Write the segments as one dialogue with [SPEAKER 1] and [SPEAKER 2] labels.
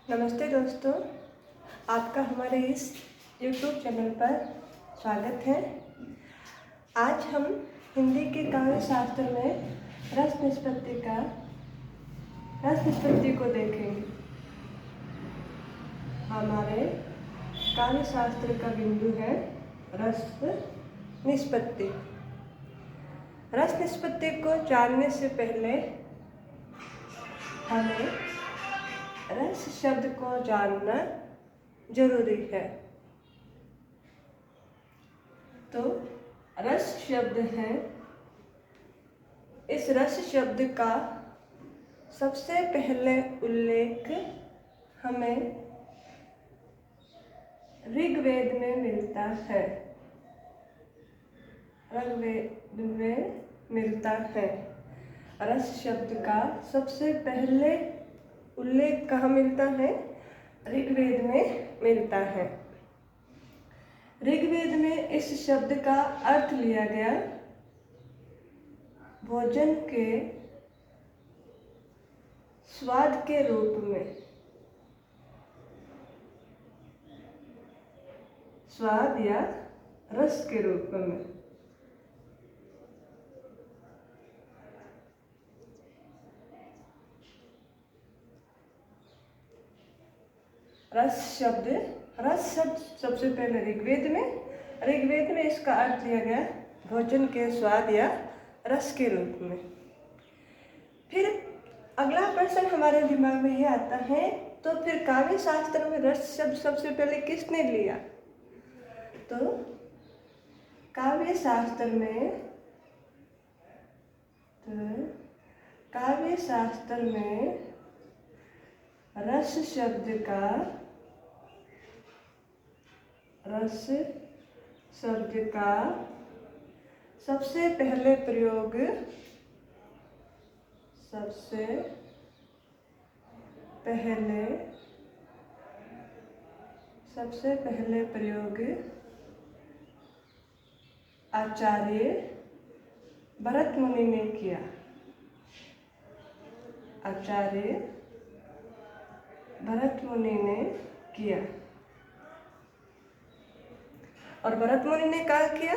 [SPEAKER 1] नमस्ते दोस्तों, आपका हमारे इस YouTube चैनल पर स्वागत है। आज हम हिंदी के काव्य शास्त्र में रस निष्पत्ति को देखेंगे। हमारे काव्य शास्त्र का बिंदु है रस निष्पत्ति। रस निष्पत्ति को जानने से पहले हमें रस शब्द को जानना जरूरी है। तो रस शब्द है, इस रस शब्द का सबसे पहले उल्लेख हमें ऋग्वेद में मिलता है। ऋग्वेद में मिलता है। रस शब्द का सबसे पहले उल्लेख कहाँ मिलता है? ऋग्वेद में मिलता है। ऋग्वेद में इस शब्द का अर्थ लिया गया भोजन के स्वाद के रूप में। स्वाद या रस के रूप में। रस शब्द सबसे पहले ऋग्वेद में इसका अर्थ लिया गया भोजन के स्वाद या रस के रूप में। फिर अगला प्रश्न हमारे दिमाग में ये आता है, तो फिर काव्य शास्त्र में रस शब्द सबसे पहले किसने लिया? तो काव्य शास्त्र में रस शब्द का सबसे पहले प्रयोग आचार्य भरत मुनि ने किया। आचार्य भरत मुनि ने किया। और भरत मुनि ने क्या किया?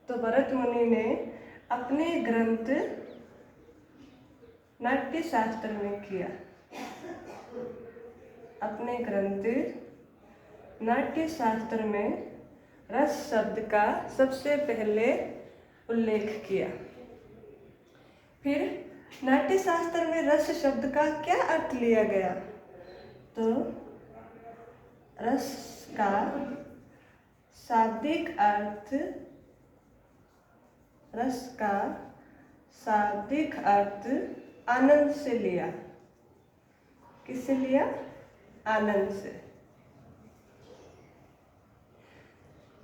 [SPEAKER 1] तो भरत मुनि ने अपने ग्रंथ नाट्य शास्त्र में किया। अपने ग्रंथ नाट्य शास्त्र में रस शब्द का सबसे पहले उल्लेख किया। फिर नाट्य शास्त्र में रस शब्द का क्या अर्थ लिया गया? तो रस का शाब्दिक अर्थ आनंद से लिया। किससे लिया? आनंद से।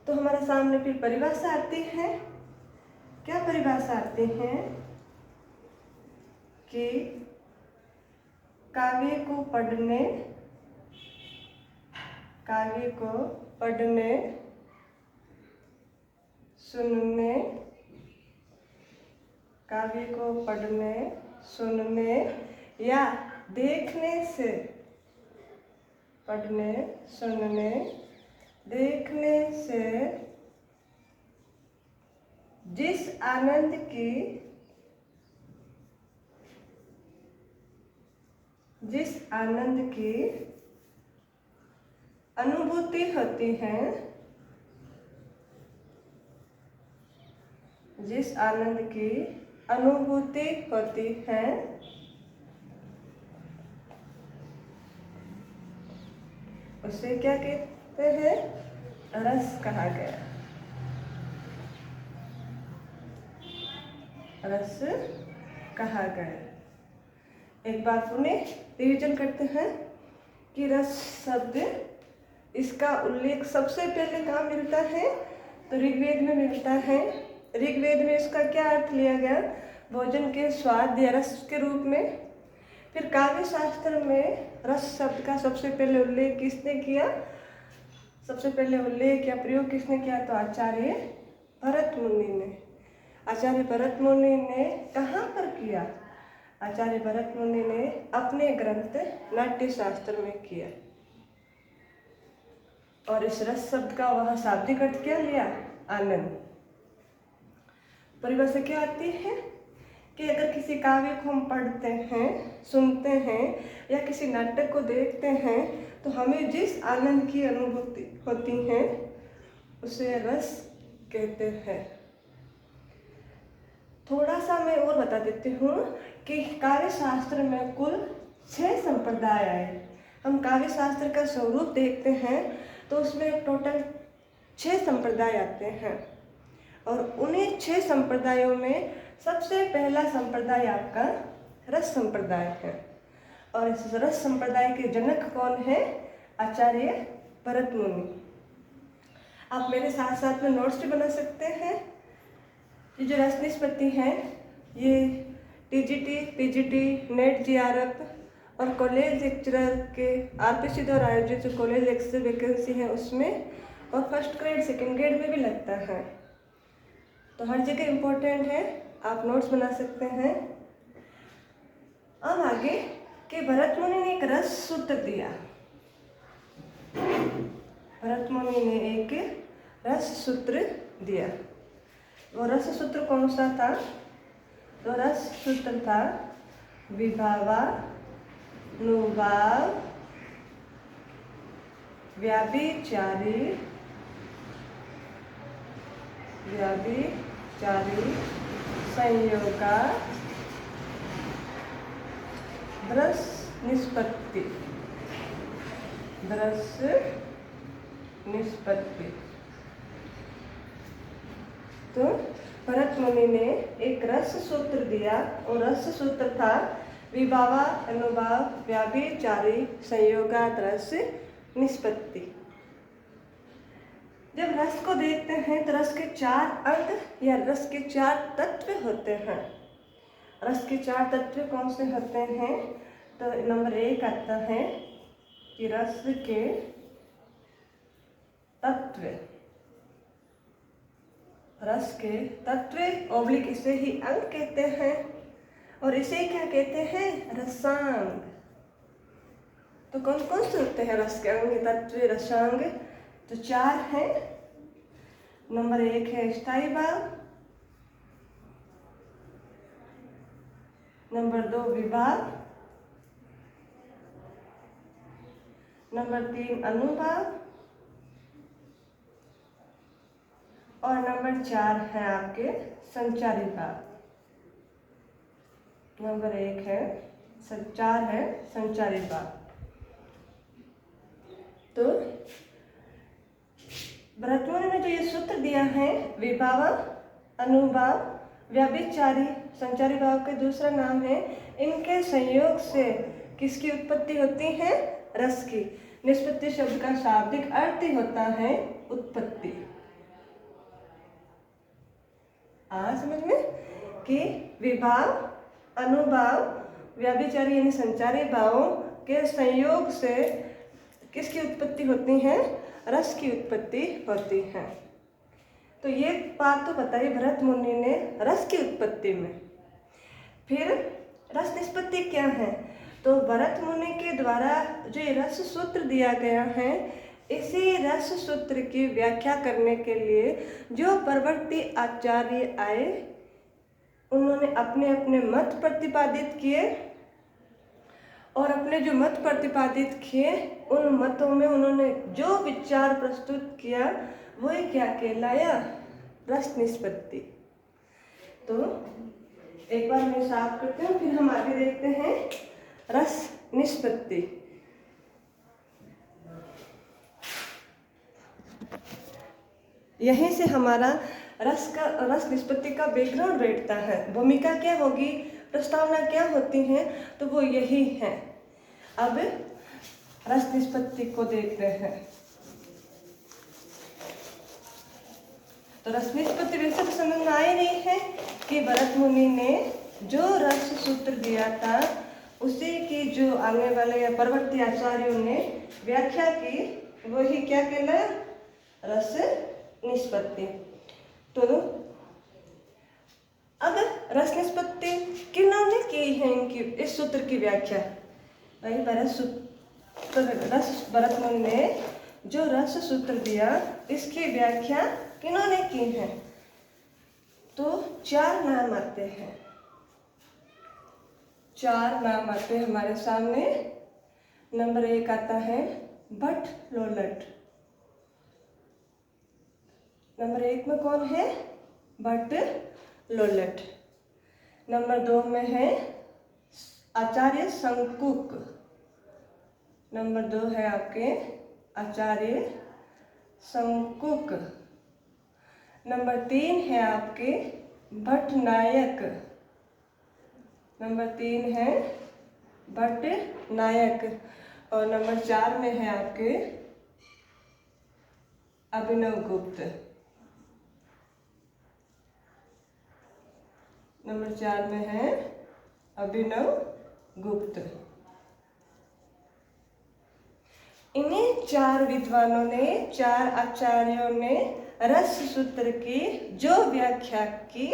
[SPEAKER 1] तो हमारे सामने फिर परिभाषा आती है। क्या परिभाषा आती है? कि काव्य को पढ़ने, सुनने या देखने से जिस आनंद की अनुभूति होती है, उसे क्या कहते हैं? रस कहा गया। रस कहा गया। एक बार पुनः रिवीजन करते हैं कि रस शब्द, इसका उल्लेख सबसे पहले कहाँ मिलता है? तो ऋग्वेद में मिलता है। ऋग्वेद में इसका क्या अर्थ लिया गया? भोजन के स्वाद या रस के रूप में। फिर काव्य शास्त्र में रस शब्द का सबसे पहले उल्लेख किसने किया? सबसे पहले उल्लेख या प्रयोग किसने किया? तो आचार्य भरत मुनि ने। आचार्य भरत मुनि ने कहाँ पर किया? आचार्य भरत मुनि ने अपने ग्रंथ नाट्य शास्त्र में किया। और इस रस शब्द का वह शाब्दिक अर्थ क्या लिया? आनंद। परिभाषा क्या आती है कि अगर किसी काव्य को हम पढ़ते हैं, सुनते हैं या किसी नाटक को देखते हैं तो हमें जिस आनंद की अनुभूति होती है उसे रस कहते हैं। थोड़ा सा मैं और बता देती हूँ कि काव्य शास्त्र में कुल 6 संप्रदाय आए। हम काव्य शास्त्र का स्वरूप देखते हैं तो उसमें टोटल 6 संप्रदाय आते हैं और उन्हीं 6 संप्रदायों में सबसे पहला संप्रदाय आपका रस संप्रदाय है। और इस रस संप्रदाय के जनक कौन है? आचार्य भरत मुनि। आप मेरे साथ साथ में नोट्स भी बना सकते हैं। ये जो रस निष्पत्ति है ये टीजीटी, पीजीटी, नेट, जीआरएफ और कॉलेज लेक्चरर के आरपीसी द्वारा आयोजित जो कॉलेज लेक्चर वैकेंसी है उसमें और फर्स्ट ग्रेड सेकेंड ग्रेड में भी लगता है, तो हर जगह इम्पोर्टेंट है। आप नोट्स बना सकते हैं। अब आगे कि भरत मुनि ने एक रस सूत्र दिया। भरत मुनि ने एक रस सूत्र दिया। वो रस सूत्र कौन सा था? तो रस सूत्र था विभावानुभाव व्याभिचारी संयोगा रस निष्पत्ति। तो भरत मुनि ने एक रस सूत्र दिया और रस सूत्र था विभावा अनुभाव व्याभिचारी संयोगात रस निष्पत्ति। जब रस को देखते हैं तो रस के 4 अंग या रस के 4 तत्व होते हैं। रस के 4 तत्व कौन से होते हैं? तो नंबर 1 आता है कि रस के तत्व ओब्लिक इसे ही अंग कहते हैं और इसे क्या कहते हैं? रसांग। तो कौन कौन से होते हैं रस के अंग, तत्व, रसांग? तो 4 हैं। नंबर 1 है स्थायी भाव, नंबर 2 विभाव, नंबर 3 अनुभाव और नंबर 4 है आपके संचारी भाव। नंबर 1 है 4 है संचारी भाव। तो भरत मुनि ने जो ये सूत्र दिया है विभाव अनुभाव व्याभिचारी संचारी भाव के दूसरा नाम है, इनके संयोग से किसकी उत्पत्ति होती है? रस की। निष्पत्ति शब्द का शाब्दिक अर्थ ही होता है उत्पत्ति। समझ में कि विभाव अनुभाव व्याभिचारी यानी संचारी भावों के संयोग से किसकी उत्पत्ति होती है? रस की उत्पत्ति होती है। तो ये बात तो बताई भरत मुनि ने रस की उत्पत्ति में। फिर रस निष्पत्ति क्या है? तो भरत मुनि के द्वारा जो ये रस सूत्र दिया गया है, इसी रस सूत्र की व्याख्या करने के लिए जो परवर्ती आचार्य आए उन्होंने अपने अपने मत प्रतिपादित किए और अपने जो मत प्रतिपादित किए उन मतों में उन्होंने जो विचार प्रस्तुत किया वही क्या कहलाया? रस निष्पत्ति। तो एक बार मैं साफ करती हूँ, फिर हम आगे देखते हैं रस निष्पत्ति। यहीं से हमारा रस निष्पत्ति का बैकग्राउंड बैठता है। भूमिका क्या होगी, प्रस्तावना क्या होती है, तो वो यही है। अब रस निष्पत्ति को देखते हैं। तो रस निष्पत्ति वैसे तो समझ में आ ही रही है कि भरत मुनि ने जो रस सूत्र दिया था उसी की जो आने वाले या परवर्ती आचार्यों ने व्याख्या की वही क्या कहलाया? रस निष्पत्ति। तो अब रस निष्पत्ति किन्होंने की है इनकी इस सूत्र की व्याख्या? भाई भरत मुनि ने जो रस सूत्र दिया इसकी व्याख्या किन्होंने की है? तो 4 नाम आते हैं, 4 नाम आते हैं हमारे सामने। नंबर 1 आता है भट्ट लोलट। नंबर 1 में कौन है? भट्ट लोलट। नंबर 2 में है आचार्य शंकुक। नंबर 2 है आपके आचार्य शंकुक। नंबर 3 है आपके भट्ट नायक। नंबर 3 है भट्ट नायक। और नंबर 4 में है आपके अभिनव गुप्त। नंबर 4 में है अभिनव गुप्त। इन्हीं 4 विद्वानों ने, 4 आचार्यों ने रस सूत्र की जो व्याख्या की,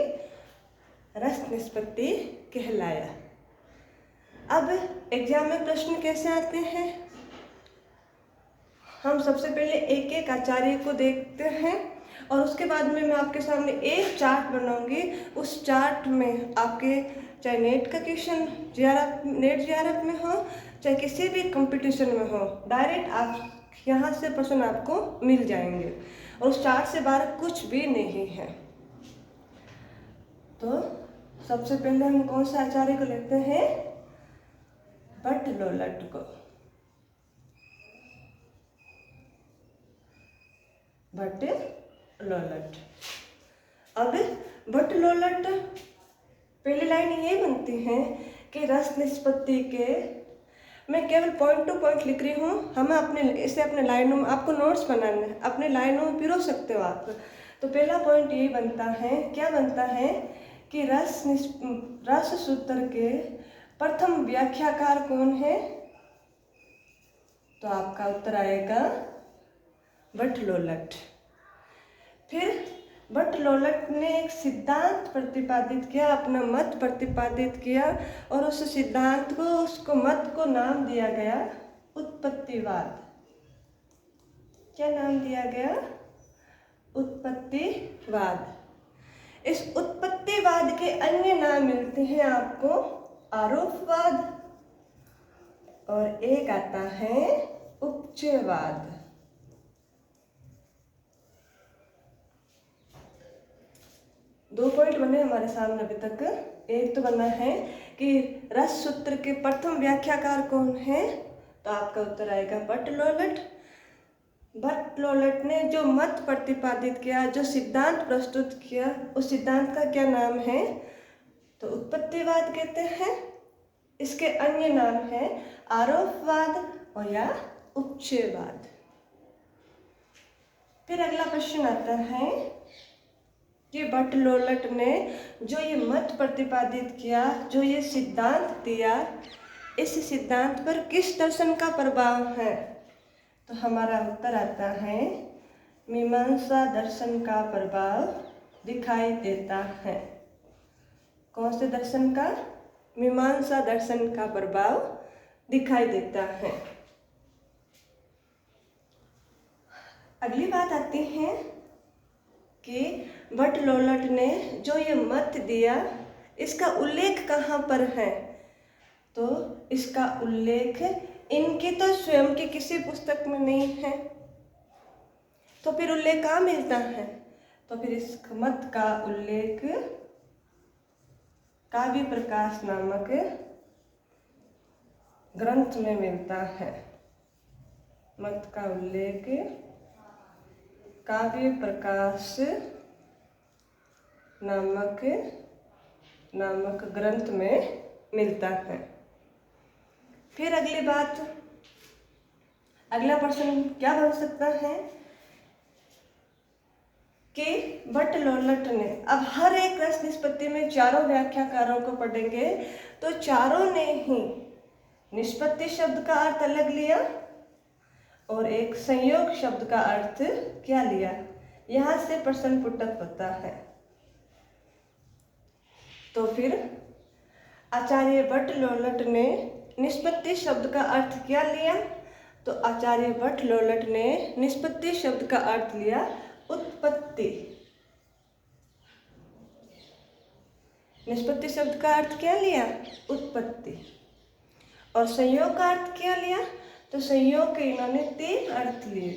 [SPEAKER 1] रस निष्पत्ति कहलाया। अब एग्जाम में प्रश्न कैसे आते हैं? हम सबसे पहले एक एक आचार्य को देखते हैं और उसके बाद में मैं आपके सामने एक चार्ट बनाऊंगी। उस चार्ट में आपके चाहे नेट का क्वेश्चन नेट जीआरएफ में हो, चाहे किसी भी कंपटीशन में हो, डायरेक्ट आप यहाँ से प्रश्न आपको मिल जाएंगे और उस चार्ट से बाहर कुछ भी नहीं है। तो सबसे पहले हम कौन सा आचार्य को लेते हैं? भट्ट लोलट को। भट्ट लोलट। अब भट्ट लोलट पहली लाइन ये बनती है कि रस निष्पत्ति के, मैं केवल पॉइंट टू पॉइंट लिख रही हूँ, हमें अपने लाइनों में आपको नोट्स बनाने हैं, अपने लाइनों में पिरो सकते हो आप। तो पहला पॉइंट ये बनता है, क्या बनता है कि रस सूत्र के प्रथम व्याख्याकार कौन है? तो आपका उत्तर आएगा भट्ट लोलट। फिर भट्ट लोलट ने एक सिद्धांत प्रतिपादित किया, अपना मत प्रतिपादित किया और उस सिद्धांत को, उसको मत को नाम दिया गया उत्पत्तिवाद। क्या नाम दिया गया? उत्पत्तिवाद। इस उत्पत्तिवाद के अन्य नाम मिलते हैं आपको आरोपवाद और एक आता है उपचयवाद। दो पॉइंट बने हमारे सामने अभी तक। एक तो बना है कि रस सूत्र के प्रथम व्याख्याकार कौन है? तो आपका उत्तर आएगा भट्ट लोलट। भट्ट लोलट ने जो मत प्रतिपादित किया, जो सिद्धांत प्रस्तुत किया, उस सिद्धांत का क्या नाम है? तो उत्पत्तिवाद कहते हैं। इसके अन्य नाम है आरोपवाद और या उपचयवाद। फिर अगला प्रश्न आता है कि भट्ट लोलट ने जो ये मत प्रतिपादित किया, जो ये सिद्धांत दिया, इस सिद्धांत पर किस दर्शन का प्रभाव है? तो हमारा उत्तर आता है मीमांसा दर्शन का प्रभाव दिखाई देता है। कौन से दर्शन का? मीमांसा दर्शन का प्रभाव दिखाई देता है। अगली बात आती है कि भट्ट लोलट ने जो ये मत दिया, इसका उल्लेख कहाँ पर है? तो इसका उल्लेख इनकी तो स्वयं की किसी पुस्तक में नहीं है, तो फिर उल्लेख कहाँ मिलता है? तो फिर इस मत का उल्लेख काव्य प्रकाश नामक ग्रंथ में मिलता है। मत का उल्लेख काव्य प्रकाश नामक ग्रंथ में मिलता है। फिर अगली बात, अगला प्रश्न क्या बन सकता है कि भट्ट लोलट ने, अब हर एक रस निष्पत्ति में चारों व्याख्याकारों को पढ़ेंगे तो चारों ने ही निष्पत्ति शब्द का अर्थ अलग लिया और एक संयोग शब्द का अर्थ क्या लिया। यहाँ से प्रश्न पुटअप होता है। तो फिर आचार्य भट्ट-लोलट ने निष्पत्ति शब्द का अर्थ क्या लिया? तो आचार्य भट्ट-लोलट ने निष्पत्ति शब्द का अर्थ लिया उत्पत्ति। निष्पत्ति शब्द का अर्थ क्या लिया? उत्पत्ति। और संयोग का अर्थ क्या लिया? तो संयोग के इन्होंने 3 अर्थ लिए।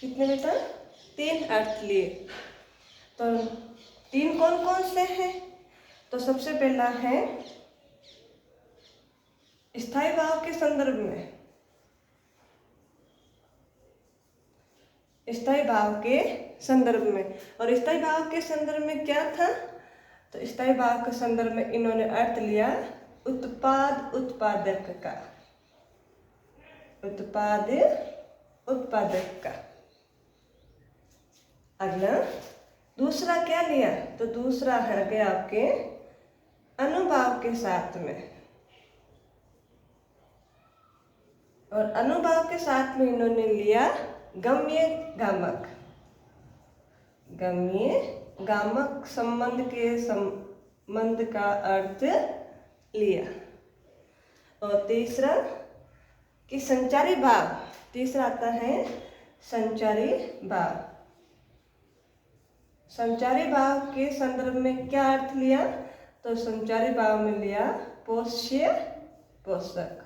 [SPEAKER 1] कितने बेटा? 3 अर्थ लिए। तो 3 कौन कौन से हैं? तो सबसे पहला है स्थायी भाव के संदर्भ में। स्थायी भाव के संदर्भ में। और स्थायी भाव के संदर्भ में क्या था? तो स्थायी भाव के संदर्भ में इन्होंने अर्थ लिया उत्पाद उत्पादक का। उत्पाद उत्पादक का। अगला दूसरा क्या लिया? तो दूसरा है गया आपके अनुभाव के साथ में। और अनुभाव के साथ में इन्होंने लिया गम्य गामक। गम्य गामक संबंध के संबंध का अर्थ लिया। और तीसरा कि संचारी भाव। तीसरा आता है संचारी भाव। संचारी भाव के संदर्भ में क्या अर्थ लिया? तो संचारी भाव में लिया पोष्य पोषक।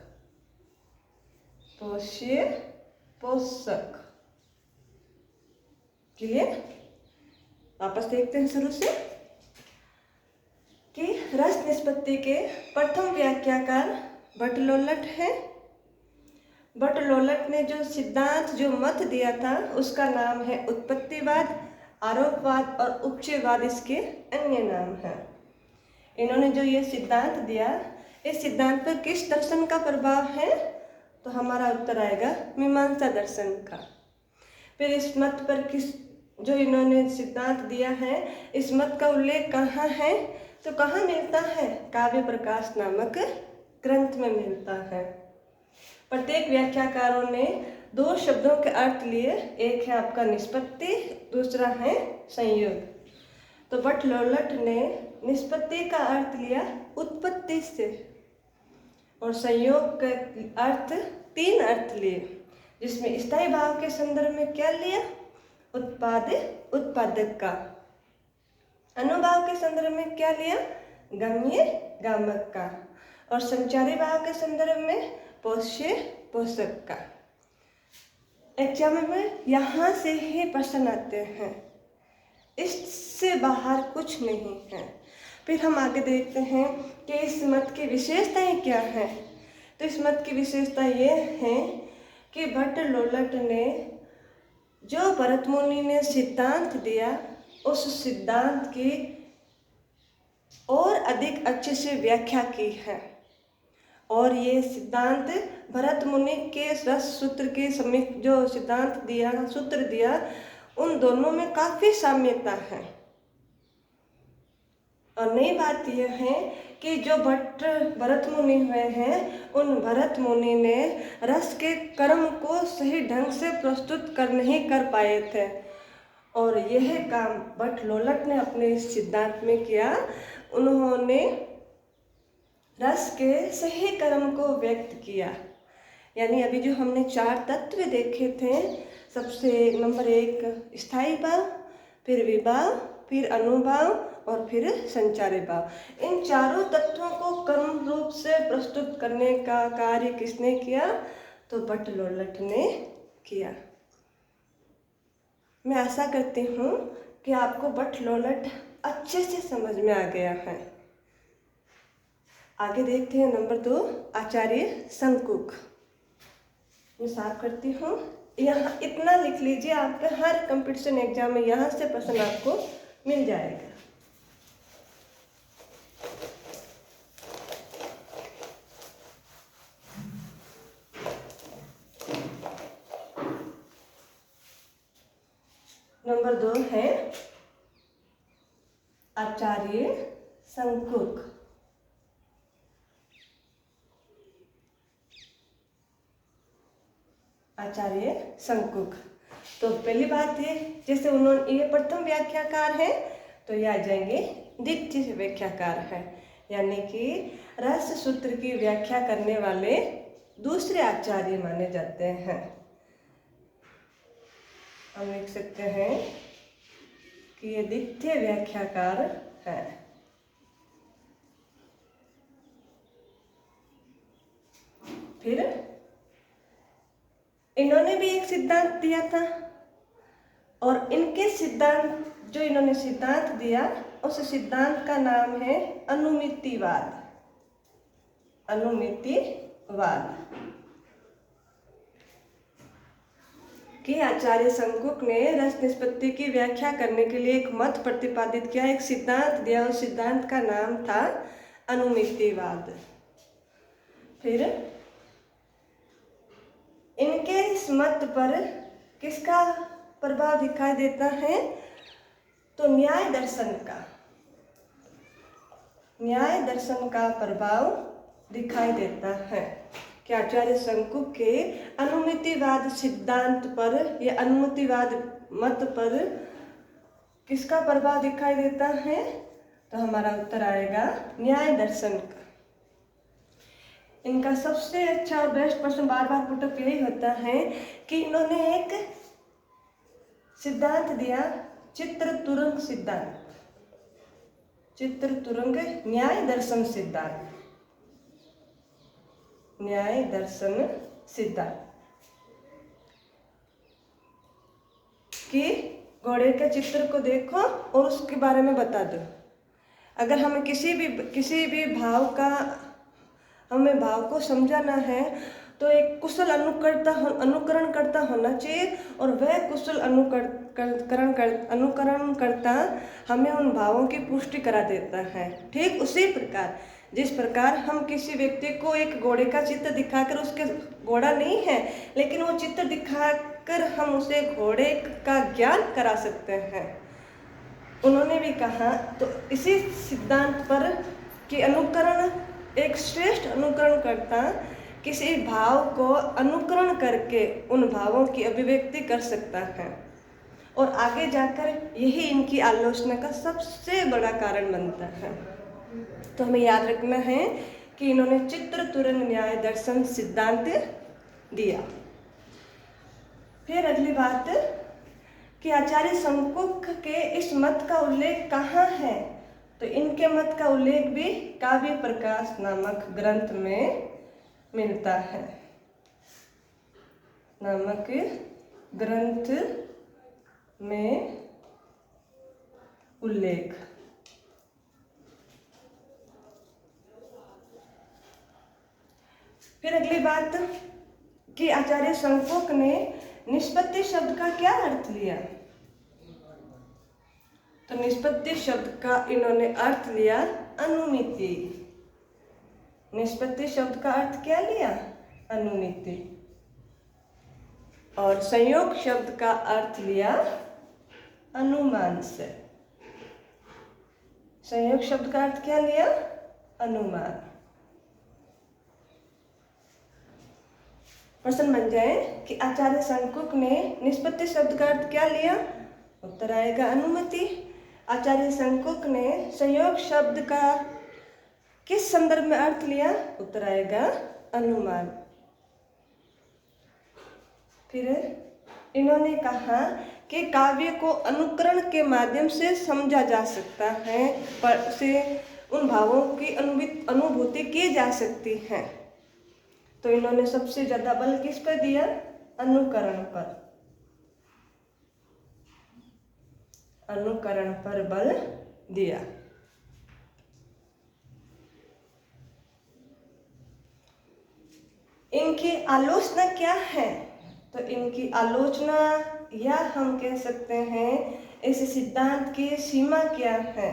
[SPEAKER 1] पोष्य पोषक। क्लियर? वापस देखते हैं शुरू से कि रस निष्पत्ति के प्रथम व्याख्याकार भट्ट-लोलट है। भट्ट-लोलट ने जो सिद्धांत जो मत दिया था उसका नाम है उत्पत्तिवाद, आरोपवाद और उपचयवाद इसके अन्य नाम हैं। इन्होंने जो ये सिद्धांत दिया, इस सिद्धांत पर किस दर्शन का प्रभाव है? तो हमारा उत्तर आएगा मीमांसा दर्शन का। फिर इस मत पर किस जो इन्होंने सिद्धांत दिया है, इस मत का उल्लेख कहाँ है? तो कहाँ मिलता है? काव्य प्रकाश नामक ग्रंथ में मिलता है। प्रत्येक व्याख्याकारों ने 2 शब्दों के अर्थ लिए। एक है आपका निष्पत्ति, दूसरा है संयोग। तो भट्ट-लोलट ने निष्पत्ति का अर्थ लिया उत्पत्ति से और संयोग के अर्थ 3 अर्थ लिए, जिसमें स्थायी भाव के संदर्भ में क्या लिया? उत्पाद उत्पादक का। अनुभाव के संदर्भ में क्या लिया? गम्य गामक का। और संचारी भाव के संदर्भ में पोष्य पोषक का। एग्जाम में यहाँ से ही प्रश्न आते हैं, इससे बाहर कुछ नहीं है। फिर हम आगे देखते हैं कि इस मत की विशेषताएं क्या हैं। तो इस मत की विशेषता ये है कि भट्ट-लोलट ने जो भरत मुनि ने सिद्धांत दिया, उस सिद्धांत की और अधिक अच्छे से व्याख्या की है। और ये सिद्धांत भरत मुनि के रस सूत्र के समीप जो सिद्धांत दिया, सूत्र दिया, उन दोनों में काफ़ी साम्यता है। और नई बात यह है कि जो भरत मुनि हुए हैं, उन भरत मुनि ने रस के कर्म को सही ढंग से प्रस्तुत नहीं कर पाए थे। और यह काम भट्ट-लोलट ने अपने सिद्धांत में किया। उन्होंने रस के सही कर्म को व्यक्त किया। यानी अभी जो हमने 4 तत्व देखे थे, सबसे नंबर 1 स्थायी भाव, फिर विभाव, फिर अनुभाव और फिर संचारी भाव। इन चारों तत्वों को कर्म रूप से प्रस्तुत करने का कार्य किसने किया? तो भट्ट-लोलट ने किया। मैं आशा करती हूँ कि आपको भट्ट-लोलट अच्छे से समझ में आ गया है। आगे देखते हैं नंबर 2 आचार्य शंकुक। मैं साफ करती हूँ, यहाँ इतना लिख लीजिए, आपके हर कंपटीशन एग्जाम में यहाँ से प्रश्न आपको मिल जाएगा। नंबर 2 है आचार्य शंकुक। आचार्य शंकुक। तो पहली बात है, जैसे उन्होंने ये प्रथम व्याख्याकार है, तो ये आ जाएंगे द्वितीय व्याख्याकार है, यानी कि रहस्य सूत्र की व्याख्या करने वाले दूसरे आचार्य माने जाते हैं। हम लिख सकते हैं कि ये द्वितीय व्याख्याकार है। फिर इन्होंने भी एक सिद्धांत दिया था, और इनके सिद्धांत जो इन्होंने सिद्धांत दिया उस सिद्धांत का नाम है अनुमितिवाद। अनुमितिवाद कि आचार्य शंकुक ने रस निष्पत्ति की व्याख्या करने के लिए एक मत प्रतिपादित किया, एक सिद्धांत दिया। उस सिद्धांत का नाम था अनुमितिवाद। फिर इनके इस मत पर किसका प्रभाव दिखाई देता है? तो न्याय दर्शन का प्रभाव दिखाई देता है कि आचार्य शंकुक के अनुमितिवाद सिद्धांत पर या अनुमितिवाद मत पर किसका प्रभाव दिखाई देता है? तो हमारा उत्तर आएगा न्याय दर्शन का। इनका सबसे अच्छा और बेस्ट प्रश्न बार बार पुटअप यही होता है कि इन्होंने एक सिद्धांत दिया, चित्रतुरंग सिद्धांत, चित्रतुरंग न्याय दर्शन सिद्धांत, न्याय दर्शन सिद्धांत कि घोड़े के चित्र को देखो और उसके बारे में बता दो। अगर हमें किसी भी भाव को समझाना है तो एक कुशल अनुकरणकर्ता होना चाहिए, और वह कुशल अनुकरणकर्ता हमें उन भावों की पुष्टि करा देता है। ठीक उसी प्रकार जिस प्रकार हम किसी व्यक्ति को एक घोड़े का चित्र दिखाकर, उसके घोड़ा नहीं है लेकिन वो चित्र दिखाकर हम उसे घोड़े का ज्ञान करा सकते हैं, उन्होंने भी कहा। तो इसी सिद्धांत पर कि अनुकरण, एक श्रेष्ठ अनुकरणकर्ता किसी भाव को अनुकरण करके उन भावों की अभिव्यक्ति कर सकता है, और आगे जाकर यही इनकी आलोचना का सबसे बड़ा कारण बनता है। तो हमें याद रखना है कि इन्होंने चित्रतुरंग न्याय दर्शन सिद्धांत दिया। फिर अगली बात कि आचार्य शंकुक के इस मत का उल्लेख कहाँ है? तो इनके मत का उल्लेख भी काव्य प्रकाश नामक ग्रंथ में मिलता है, नामक ग्रंथ में उल्लेख। फिर अगली बात कि आचार्य शंकुक ने निष्पत्ति शब्द का क्या अर्थ लिया? तो निष्पत्ति शब्द का इन्होंने अर्थ लिया अनुमिति। निष्पत्ति शब्द का अर्थ क्या लिया? अनुमिति। और संयोग शब्द का अर्थ लिया अनुमान से। संयोग शब्द का अर्थ क्या लिया? अनुमान। प्रश्न बन जाए कि आचार्य शंकुक ने निष्पत्ति शब्द का अर्थ क्या लिया? उत्तर आएगा अनुमति। आचार्य शंकुक ने संयोग शब्द का किस संदर्भ में अर्थ लिया? उत्तर आएगा अनुमान। फिर इन्होंने कहा कि काव्य को अनुकरण के माध्यम से समझा जा सकता है, पर उसे उन भावों की अनुभूति की जा सकती है। तो इन्होंने सबसे ज्यादा बल किस पर दिया? अनुकरण पर। अनुकरण पर बल दिया। इनकी आलोचना क्या है? तो इनकी आलोचना या हम कह सकते हैं इस सिद्धांत की सीमा क्या है?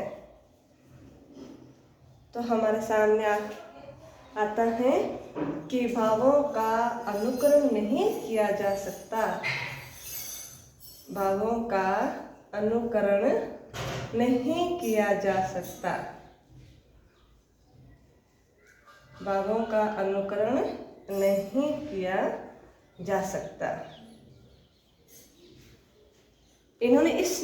[SPEAKER 1] तो हमारे सामने आता है कि भावों का अनुकरण नहीं किया जा सकता। भावों का अनुकरण नहीं किया जा सकता। भावों का अनुकरण नहीं किया जा सकता। इन्होंने इस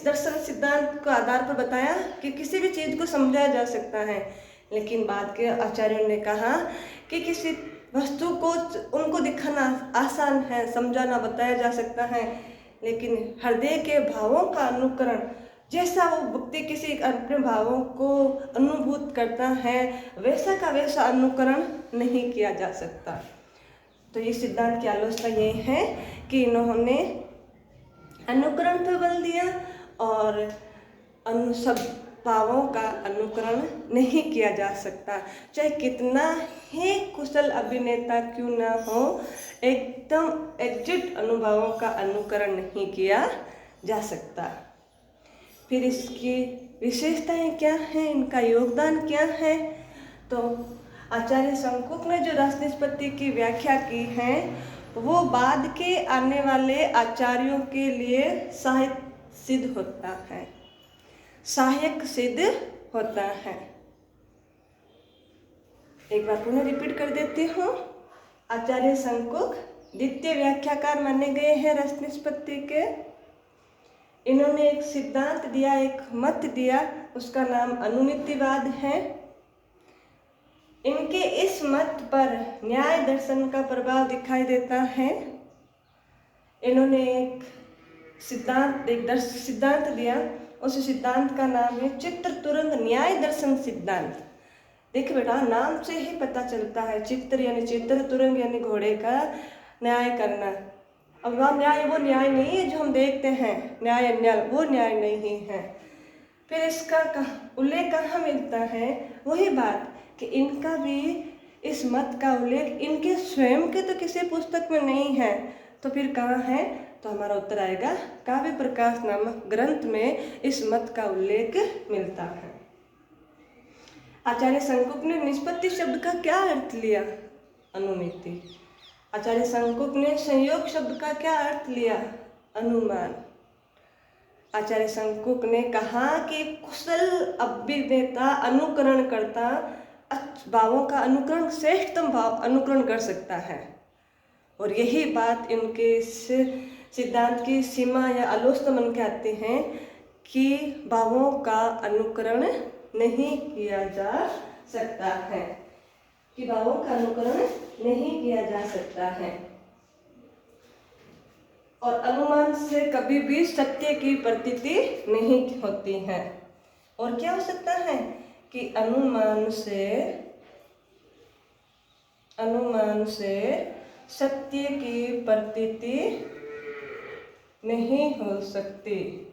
[SPEAKER 1] दर्शन सिद्धांत को आधार पर बताया कि किसी भी चीज़ को समझा जा सकता है, लेकिन बाद के आचार्यों ने कहा कि किसी वस्तु को उनको दिखाना आसान है, समझाना बताया जा सकता है, लेकिन हृदय के भावों का अनुकरण, जैसा वो व्यक्ति किसी अपने भावों को अनुभूत करता है वैसा का वैसा अनुकरण नहीं किया जा सकता। तो इस सिद्धांत की आलोचना ये है कि इन्होंने अनुकरण पर बल दिया और सब भावों का अनुकरण नहीं किया जा सकता, चाहे कितना ही कुशल अभिनेता क्यों ना हो, एकदम एग्जैक्ट अनुभवों का अनुकरण नहीं किया जा सकता। फिर इसकी विशेषताएं क्या हैं, इनका योगदान क्या है? तो आचार्य शंकुक ने जो रस निष्पत्ति की व्याख्या की है वो बाद के आने वाले आचार्यों के लिए सहायक सिद्ध होता है, सहायक सिद्ध होता है। एक बार पुनः रिपीट कर देती हूँ। आचार्य शंकुक द्वितीय व्याख्याकार माने गए हैं रस निष्पत्ति के। इन्होंने एक सिद्धांत दिया, एक मत दिया, उसका नाम अनुमितिवाद है। इनके इस मत पर न्याय दर्शन का प्रभाव दिखाई देता है। इन्होंने एक सिद्धांत दिया, उस सिद्धांत का नाम है चित्र तुरंग न्याय दर्शन सिद्धांत। देखिए बेटा, नाम से ही पता चलता है, चित्र यानी चित्र, तुरंग यानी घोड़े का न्याय करना। अब वह न्याय वो न्याय नहीं है जो हम देखते हैं, न्याय वो न्याय नहीं है। फिर इसका उल्लेख कहाँ मिलता है? वही बात कि इनका भी इस मत का उल्लेख इनके स्वयं के तो किसी पुस्तक में नहीं है, तो फिर कहाँ है? तो हमारा उत्तर आएगा काव्य प्रकाश नामक ग्रंथ में इस मत का उल्लेख मिलता है। आचार्य शंकुक ने निष्पत्ति शब्द का क्या अर्थ लिया? अनुमिति। आचार्य शंकुक ने संयोग शब्द का क्या अर्थ लिया? अनुमान। आचार्य शंकुक ने कहा कि कुशल अभिनेता अनुकरण करता भावों का अनुकरण, श्रेष्ठतम भाव अनुकरण कर सकता है, और यही बात इनके सिद्धांत की सीमा या आलोचना बन के आती हैं कि भावों का अनुकरण नहीं किया जा सकता है, कि भावों का अनुकरण नहीं किया जा सकता है। और अनुमान से कभी भी सत्य की प्रतीति नहीं होती है। और क्या हो सकता है कि अनुमान से सत्य की प्रतीति नहीं हो सकती,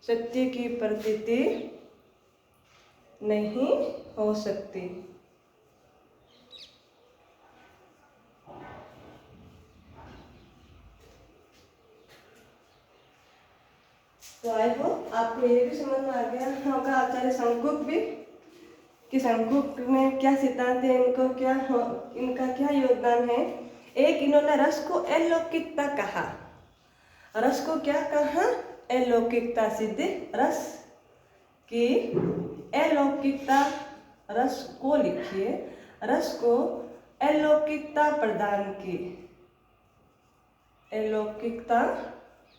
[SPEAKER 1] सत्य की प्रतीति नहीं हो सकती। तो आई होप आपको ये भी समझ में आ गया होगा आचार्य शंकुक भी, कि शंकुक ने क्या सिद्धांत है, इनका क्या योगदान है। एक, इन्होंने रस को अलौकिकता कहा। रस को क्या कहा? अलौकिकता। सिद्ध रस की अलौकिकता, रस को लिखिए, रस को अलौकिकता प्रदान की, अलौकिकता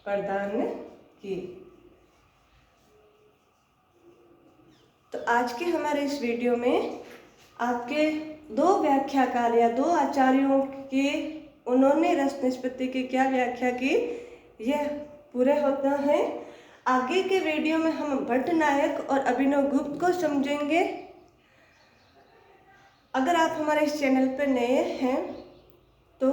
[SPEAKER 1] प्रदान की। तो आज के हमारे इस वीडियो में आपके दो व्याख्याकार या दो आचार्यों की, उन्होंने रस निष्पत्ति की क्या व्याख्या की, यह पूरा होता है। आगे के वीडियो में हम भट्टनायक और अभिनव गुप्त को समझेंगे। अगर आप हमारे इस चैनल पर नए हैं तो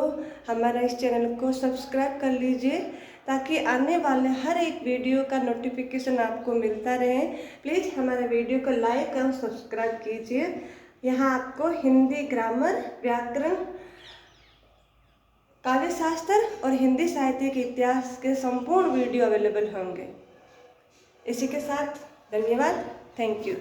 [SPEAKER 1] हमारा इस चैनल को सब्सक्राइब कर लीजिए, ताकि आने वाले हर एक वीडियो का नोटिफिकेशन आपको मिलता रहे। प्लीज़ हमारे वीडियो को लाइक और सब्सक्राइब कीजिए। यहाँ आपको हिंदी ग्रामर, व्याकरण, काव्य शास्त्र और हिंदी साहित्य के इतिहास के संपूर्ण वीडियो अवेलेबल होंगे। इसी के साथ धन्यवाद। Thank you.